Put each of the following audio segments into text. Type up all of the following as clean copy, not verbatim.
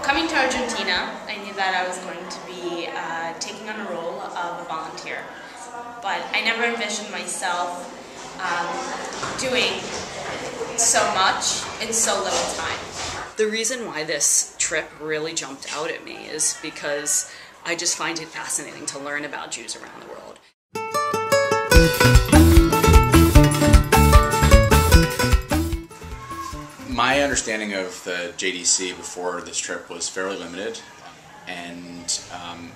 Coming to Argentina, I knew that I was going to be taking on a role of a volunteer, but I never envisioned myself doing so much in so little time. The reason why this trip really jumped out at me is because I just find it fascinating to learn about Jews around the world. My understanding of the JDC before this trip was fairly limited, and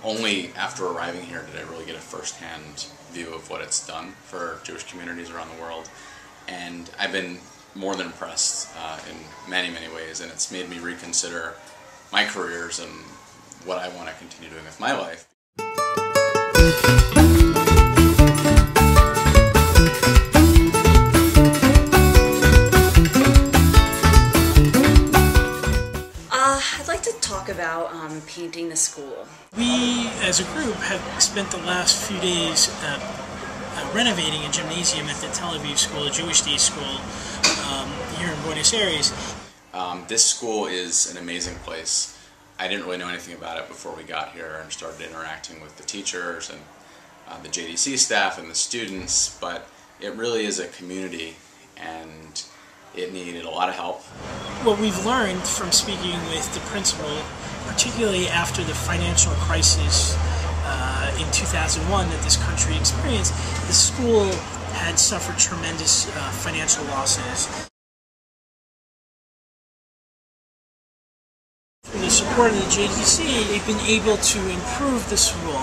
only after arriving here did I really get a first-hand view of what it's done for Jewish communities around the world. And I've been more than impressed in many, many ways, and it's made me reconsider my careers and what I want to continue doing with my life. I'd like to talk about painting the school. We, as a group, have spent the last few days renovating a gymnasium at the Tel Aviv School, a Jewish day school here in Buenos Aires. This school is an amazing place. I didn't really know anything about it before we got here and started interacting with the teachers and the JDC staff and the students, but it really is a community and it needed a lot of help. What we've learned from speaking with the principal, particularly after the financial crisis in 2001 that this country experienced, the school had suffered tremendous financial losses. Through the support of the JDC, they've been able to improve the school.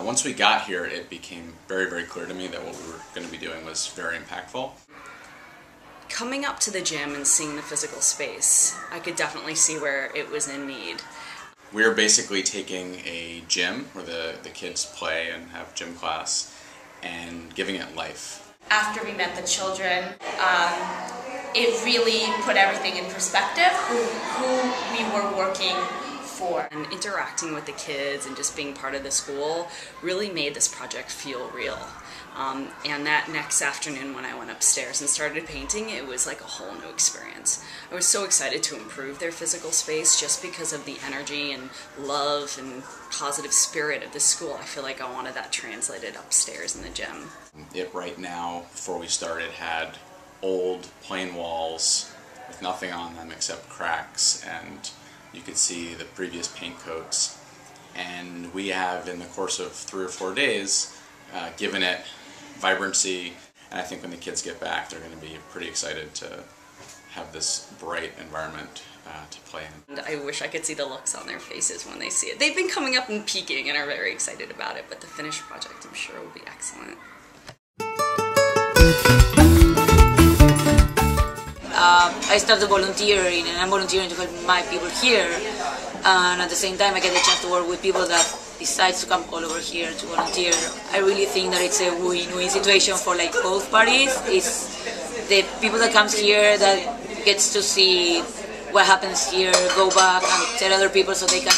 Once we got here, it became very, very clear to me that what we were going to be doing was very impactful. Coming up to the gym and seeing the physical space, I could definitely see where it was in need. We're basically taking a gym where the kids play and have gym class and giving it life. After we met the children, it really put everything in perspective, who we were working for. And interacting with the kids and just being part of the school really made this project feel real. And that next afternoon when I went upstairs and started painting, it was like a whole new experience. I was so excited to improve their physical space just because of the energy and love and positive spirit of the school. I feel like I wanted that translated upstairs in the gym. It right now, before we started, had old plain walls with nothing on them except cracks, and you could see the previous paint coats. And we have, in the course of 3 or 4 days, given it vibrancy, and I think when the kids get back they're going to be pretty excited to have this bright environment to play in. And I wish I could see the looks on their faces when they see it. They've been coming up and peeking and are very excited about it, but the finished project I'm sure will be excellent. I started volunteering, and I'm volunteering to help my people here, and at the same time I get the chance to work with people that decides to come all over here to volunteer. I really think that it's a win-win situation for like both parties. It's the people that comes here that gets to see what happens here, go back and tell other people so they can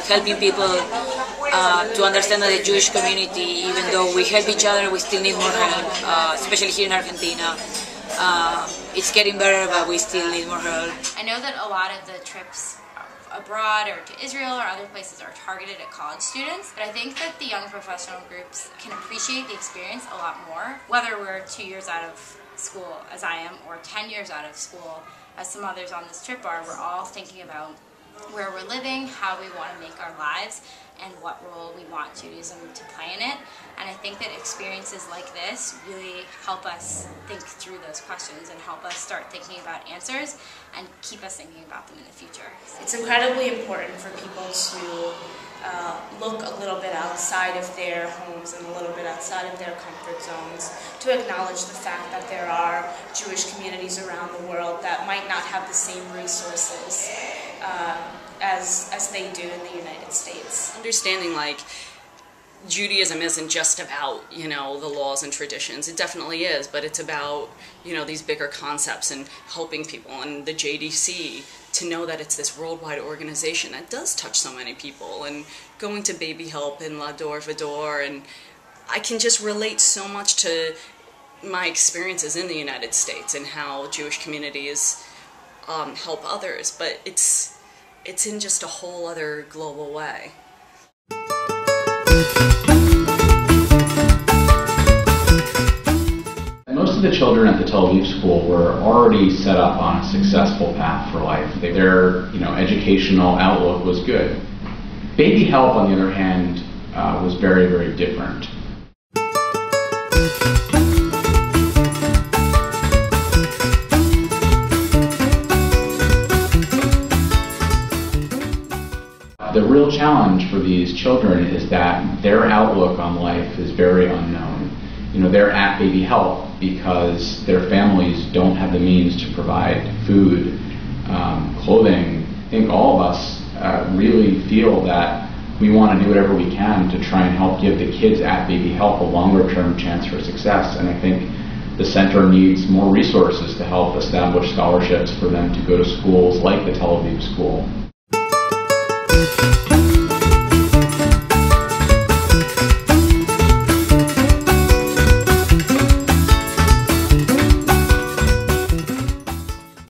helping people to understand that the Jewish community, even though we help each other, we still need more help, especially here in Argentina. It's getting better, but we still need more help. I know that a lot of the trips abroad or to Israel or other places are targeted at college students, but I think that the young professional groups can appreciate the experience a lot more, whether we're 2 years out of school, as I am, or 10 years out of school, as some others on this trip are. We're all thinking about where we're living, how we want to make our lives, and what role we want Judaism to play in it. And I think that experiences like this really help us think through those questions and help us start thinking about answers and keep us thinking about them in the future. It's incredibly important for people to look a little bit outside of their homes and a little bit outside of their comfort zones to acknowledge the fact that there are Jewish communities around the world that might not have the same resources as they do in the United States. Understanding like Judaism isn't just about, you know, the laws and traditions. It definitely is, but it's about, you know, these bigger concepts and helping people. And the JDC to know that it's this worldwide organization that does touch so many people, and going to Baby Help and La Dor Vador, and I can just relate so much to my experiences in the United States and how Jewish communities help others, but it's in just a whole other global way. Most of the children at the Tel Aviv school were already set up on a successful path for life. Their educational outlook was good. Baby Help, on the other hand, was very, very different. The real challenge for these children is that their outlook on life is very unknown. They're at Baby Help because their families don't have the means to provide food, clothing. I think all of us really feel that we want to do whatever we can to try and help give the kids at Baby Help a longer-term chance for success. And I think the center needs more resources to help establish scholarships for them to go to schools like the Tel Aviv school.